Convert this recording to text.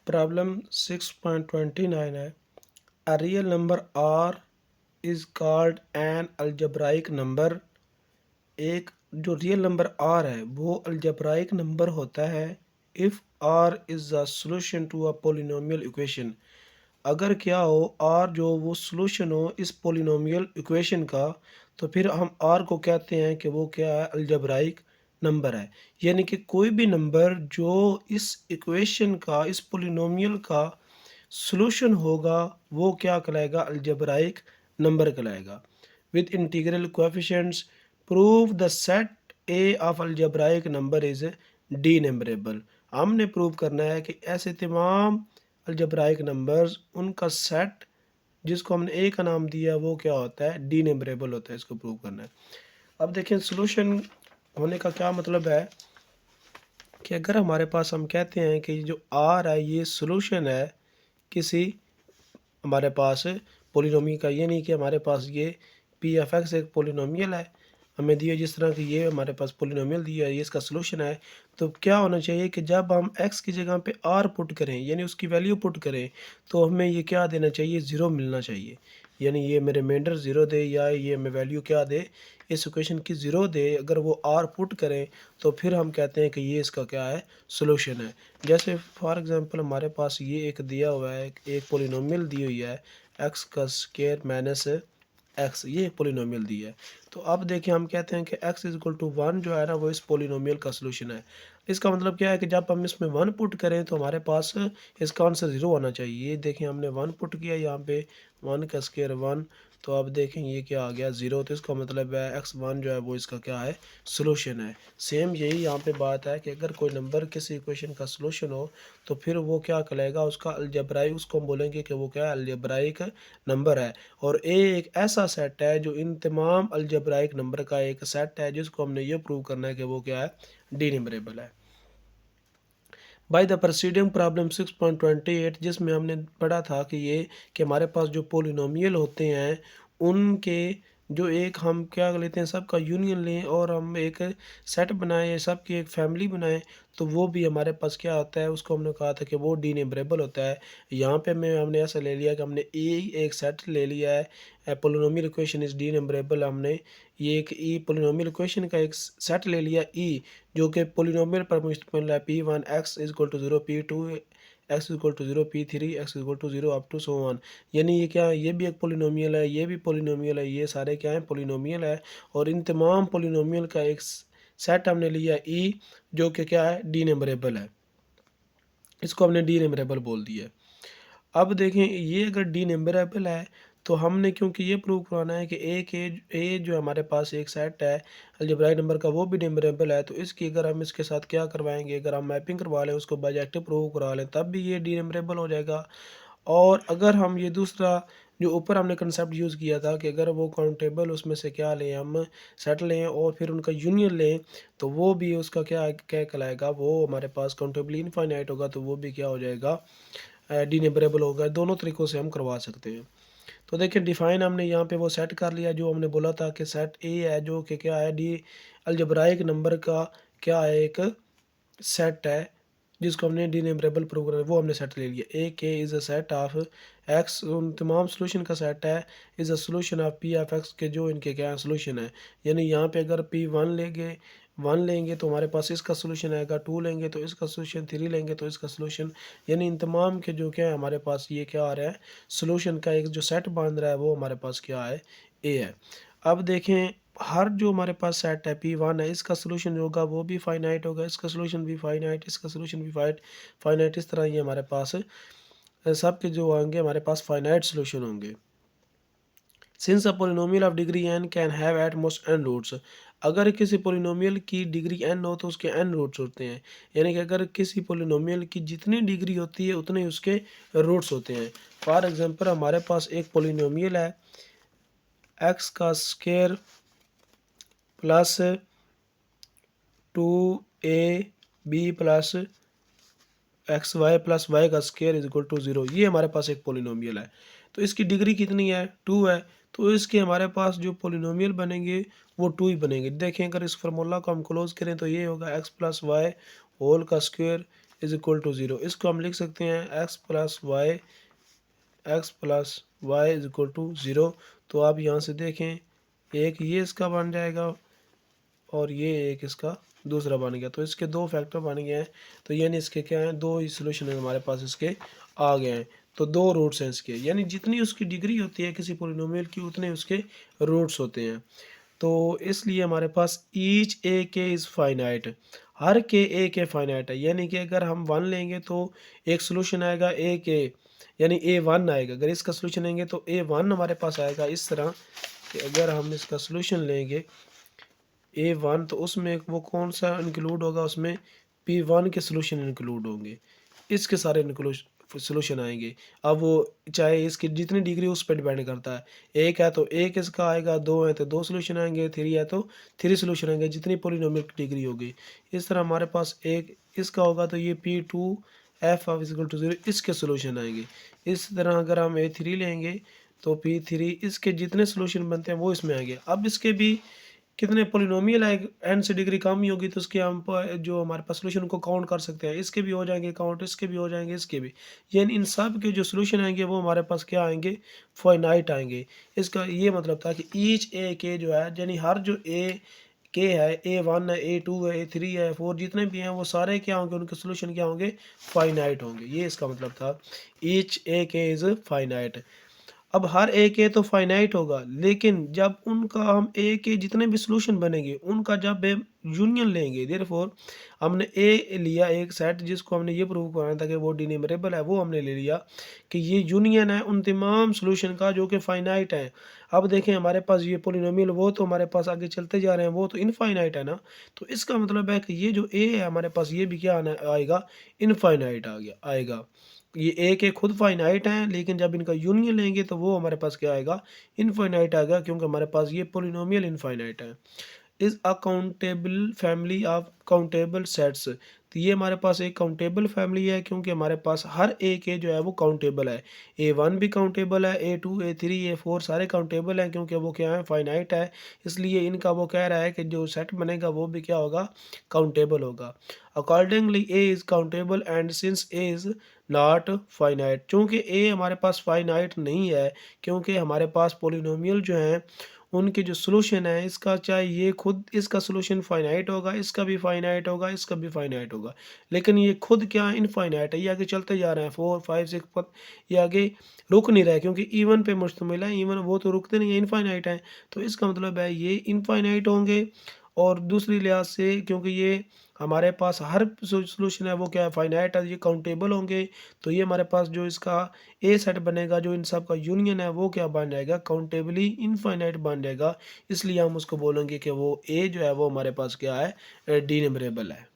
Problem 6.29 है। A real number R is called an algebraic number. एक जो real number are है वो अलजेब्राइक नंबर होता है if R is the solution to a polynomial equation. अगर क्या हो आर जो वो सॉल्यूशन हो इस पोलिनोमियल इक्वेशन का, तो फिर हम आर को कहते हैं कि वो क्या है, अलजेब्राइक नंबर है। यानी कि कोई भी नंबर जो इस इक्वेशन का, इस पोलिनोमियल का सॉल्यूशन होगा, वो क्या कहलाएगा, अलजेब्राइक नंबर कहलाएगा। With integral coefficients prove the set A of algebraic number is denumerable. हमने प्रूव करना है कि ऐसे तमाम अलजेब्राइक नंबर्स, उनका सेट जिसको हमने ए का नाम दिया वो क्या होता है, डी नंबरेबल होता है। इसको प्रूव करना है। अब देखें सॉल्यूशन होने का क्या मतलब है कि अगर हमारे पास हम कहते हैं कि जो आर है ये सॉल्यूशन है किसी हमारे पास पोलिनोमियल का, ये नहीं कि हमारे पास ये पी एफ एक्स एक पोलिनोमियल है हमें दिया, जिस तरह की ये हमारे पास पोलिनोमियल दिया है, ये इसका सलूशन है। तो क्या होना चाहिए कि जब हम x की जगह पे r पुट करें, यानी उसकी वैल्यू पुट करें, तो हमें ये क्या देना चाहिए, ज़ीरो मिलना चाहिए। यानी ये मेरे रिमाइंडर ज़ीरो दे, या ये हमें वैल्यू क्या दे, इस इक्वेशन की ज़ीरो दे। अगर वो r पुट करें तो फिर हम कहते हैं कि ये इसका क्या है, सोल्यूशन है। जैसे फॉर एग्जांपल हमारे पास ये एक दिया हुआ है, एक पोलिनोमियल दी हुई है एक्स का स्क्वायर माइनस एक्स, ये पोलिनोमियल दी है। तो अब देखिए हम कहते हैं कि x इज इक्वल टू 1 जो है ना वो इस पोलिनोमियल का सलूशन है। इसका मतलब क्या है कि जब हम इसमें 1 पुट करें तो हमारे पास इसका आंसर 0 होना चाहिए। ये देखें हमने 1 पुट किया यहाँ पे, 1 का स्क्वायर 1, तो अब देखें ये क्या आ गया 0। तो इसका मतलब है x1 जो है वो इसका क्या है, सलूशन है। सेम यही यहाँ पे बात है कि अगर कोई नंबर किसी इक्वेशन का सलूशन हो तो फिर वो क्या कहलाएगा, उसका अलजेब्राइक, उसको हम बोलेंगे कि वो क्या है, अलजेब्राइक नंबर है। और ए एक ऐसा सेट है जो इन तमाम अलजेब्राइक नंबर का एक सेट है, जिसको हमने ये प्रूव करना है कि वो क्या है, डी नंबरेबल है। बाय द प्रोसीडिंग प्रॉब्लम 6.28, जिसमें हमने पढ़ा था कि ये कि हमारे पास जो पोलिनोमियल होते हैं उनके जो एक हम क्या लेते हैं, सबका यूनियन लें और हम एक सेट बनाएं, सबकी एक फैमिली बनाएं, तो वो भी हमारे पास क्या होता है, उसको हमने कहा था कि वो डी नंबरेबल होता है। यहाँ पे हमने ऐसा ले लिया कि हमने ए एक सेट ले लिया है, polynomial equation is denumerable. हमने ये एक ई पोलिनोमियल इक्वेशन का एक सेट ले लिया ई, जो कि पोलिनोमियल पर मुश्तमिल है, P one x is equal to zero, P two x is equal to zero, P three x is equal to zero, up to so on. यानी ये क्या है, ये भी एक पोलिनोमियल है, ये भी पोलिनोमियल है, ये सारे क्या हैं, पोलिनोमियल है। और इन तमाम पोलिनोमियल का एक सेट हमने लिया ई, जो कि क्या है, डी नंबरेबल है। इसको हमने डी नंबरेबल बोल दिया। अब देखें ये अगर डी नंबरेबल है तो हमने, क्योंकि ये प्रूव करवाना है कि ए जो हमारे पास एक सेट है अलजेब्राइक नंबर का, वो भी नंबरेबल है, तो इसकी अगर हम इसके साथ क्या करवाएंगे, अगर हम मैपिंग करवा लें, उसको बाइजेक्टिव प्रूव करा लें, तब भी ये डी नंबरेबल हो जाएगा। और अगर हम ये दूसरा जो ऊपर हमने कंसेप्ट यूज़ किया था कि अगर वो काउंटेबल उसमें से क्या लें, हम सेट लें और फिर उनका यूनियन लें, तो वो भी उसका क्या क्या कहलाएगा, वो हमारे पास काउंटेबली इनफाइनाइट होगा, तो वो भी क्या हो जाएगा, डी नंबरेबल होगा। दोनों तरीक़ों से हम करवा सकते हैं। तो देखिए डिफ़ाइन हमने यहाँ पे वो सेट कर लिया, जो हमने बोला था कि सेट ए है जो कि क्या है, डी अलजेब्राइक नंबर का क्या है, एक सेट है, जिसको हमने डी नंबरेबल प्रूव करना है, वो हमने सेट ले लिया। ए के is a set of x, उन तमाम सोल्यूशन का सेट है, is a solution of P of x के, जो इनके क्या सोल्यूशन है। यानी यहाँ पे अगर पी वन लेंगे तो हमारे पास इसका सोल्यूशन आएगा, टू लेंगे तो इसका सोल्यूशन, थ्री लेंगे तो इसका सोल्यूशन। यानी इन तमाम के जो क्या है हमारे पास ये क्या आ रहा है, सोल्यूशन का एक जो सेट बांध रहा है, वो हमारे पास क्या है, ए है। अब देखें हर जो हमारे पास सेट है पी वन है, इसका सोल्यूशन होगा वो भी फाइनाइट होगा, इसका सोल्यूशन भी फाइनाइट, इसका सोल्यूशन भी फाइनाइट। इस तरह ये हमारे पास सब के जो होंगे हमारे पास फाइनाइट सोल्यूशन होंगे। Since a polynomial of degree n can have at most n roots, अगर किसी पोलिनोमियल की डिग्री n हो तो उसके n रूट्स होते हैं। यानी कि अगर किसी पोलिनोमियल की जितनी डिग्री होती है उतने उसके रूट्स होते हैं। फॉर एग्जांपल हमारे पास एक पोलिनोमियल है x का square plus 2ab plus x y plus y का स्क्वायर इज इक्वल टू 0। ये हमारे पास एक पोलिनोमियल है, तो इसकी डिग्री कितनी है, 2 है। तो इसके हमारे पास जो पोलिनोमियल बनेंगे वो 2 ही बनेंगे। देखें अगर इस फार्मूला को हम क्लोज करें तो ये होगा एक्स प्लस वाई होल का स्क्वायर इज इक्वल टू 0। इसको हम लिख सकते हैं x plus y is equal to 0। तो आप यहाँ से देखें, एक ये इसका बन जाएगा और ये एक इसका दूसरा बन गया। तो इसके दो फैक्टर बन गए हैं। तो यानी इसके क्या हैं, दो ही सोल्यूशन हमारे पास इसके आ गए हैं। तो दो रूट्स हैं इसके, यानी जितनी उसकी डिग्री होती है किसी पोलिनोमियल की उतने उसके रूट्स होते हैं। तो इसलिए हमारे पास ईच ए के इज़ फाइनाइट, हर के ए के फाइनाइट है। यानी कि अगर हम 1 लेंगे तो एक सोल्यूशन आएगा ए के, यानी A1 आएगा। अगर इसका सोल्यूशन लेंगे तो A1 हमारे पास आएगा। इस तरह कि अगर हम इसका सोल्यूशन लेंगे A1 तो उसमें वो कौन सा इंक्लूड होगा, उसमें P1 के सोल्यूशन इंक्लूड होंगे, इसके सारे सोल्यूशन आएंगे। अब वो चाहे इसकी जितनी डिग्री उस पर डिपेंड करता है, एक है तो एक इसका आएगा, दो है तो दो सोल्यूशन आएंगे, थ्री है तो थ्री सोल्यूशन आएंगे, जितनी पोलिनोमियल की डिग्री होगी। इस तरह हमारे पास एक इसका होगा तो ये P2 f of equal to 0 इसके सोल्यूशन आएंगे। इस तरह अगर हम A3 लेंगे तो P3 इसके जितने सोल्यूशन बनते हैं वो इसमें आएंगे। अब इसके भी कितने पोलिनोमियल आए, एन से डिग्री कम ही होगी तो उसके हम जो हमारे पास सोल्यूशन को काउंट कर सकते हैं। इसके भी हो जाएंगे काउंट, इसके भी हो जाएंगे, इसके भी। यानी इन सब के जो सोल्यूशन आएंगे वो हमारे पास क्या आएंगे, फाइनाइट आएंगे। इसका ये मतलब था कि ईच ए के जो है, यानी हर जो ए के है, A1 है, A2 है, A3 है, 4 जितने भी हैं वो सारे क्या होंगे, उनके सोल्यूशन क्या होंगे, फाइनाइट होंगे। ये इसका मतलब था ईच ए के इज़ फाइनाइट। अब हर ए के तो फाइनाइट होगा, लेकिन जब उनका हम ए के जितने भी सोल्यूशन बनेंगे उनका जब यूनियन लेंगे, देयरफॉर हमने ए लिया एक सेट जिसको हमने ये प्रूव कराना था कि वो डिनमरेबल है, वो हमने ले लिया कि ये यूनियन है उन तमाम सोल्यूशन का जो कि फाइनाइट है। अब देखें हमारे पास ये पोलिनोमियल वो तो हमारे पास आगे चलते जा रहे हैं, वो तो इनफाइनाइट है ना। तो इसका मतलब है कि ये जो ए है हमारे पास ये भी क्या आना आएगा, इनफाइनाइट आ गया आएगा। ये ए के खुद फाइनाइट हैं, लेकिन जब इनका यूनियन लेंगे तो वो हमारे पास क्या आएगा, इनफाइनाइट आएगा, क्योंकि हमारे पास ये पोलिनोमियल इनफाइनाइट है। Is a countable family of countable sets. तो ये हमारे पास एक काउंटेबल फैमिली है, क्योंकि हमारे पास हर ए के जो है वो काउंटेबल है। A1 भी काउंटेबल है, A2 A3 A4 सारे काउंटेबल हैं, क्योंकि वो क्या है, फाइनाइट है। इसलिए इनका वो कह रहा है कि जो सेट बनेगा वो भी क्या होगा, काउंटेबल होगा। Accordingly A is countable and since A is not finite, चूँकि ए हमारे पास फाइनाइट नहीं है, क्योंकि हमारे पास पोलिनोमियल जो हैं उनके जो सोल्यूशन है, इसका चाहे ये खुद इसका सोल्यूशन फाइनाइट होगा, इसका भी फाइनाइट होगा, इसका भी फाइनाइट होगा, लेकिन ये खुद क्या इनफाइनाइट है। ये आगे चलते जा रहे हैं 4 5 6 पर, ये आगे रुक नहीं रहा है, क्योंकि इवन पे मुश्तमिल है। इवन वो तो रुकते नहीं है, इनफाइनाइट है। तो इसका मतलब है ये इनफाइनाइट होंगे। और दूसरी लिहाज से क्योंकि ये हमारे पास हर सोल्यूशन है वो क्या है, फाइनाइट है, ये काउंटेबल होंगे। तो ये हमारे पास जो इसका ए सेट बनेगा, जो इन सब का यूनियन है, वो क्या बन जाएगा, काउंटेबली इनफाइनाइट बन जाएगा। इसलिए हम उसको बोलेंगे कि वो ए जो है वो हमारे पास क्या है, डिनमरेबल है।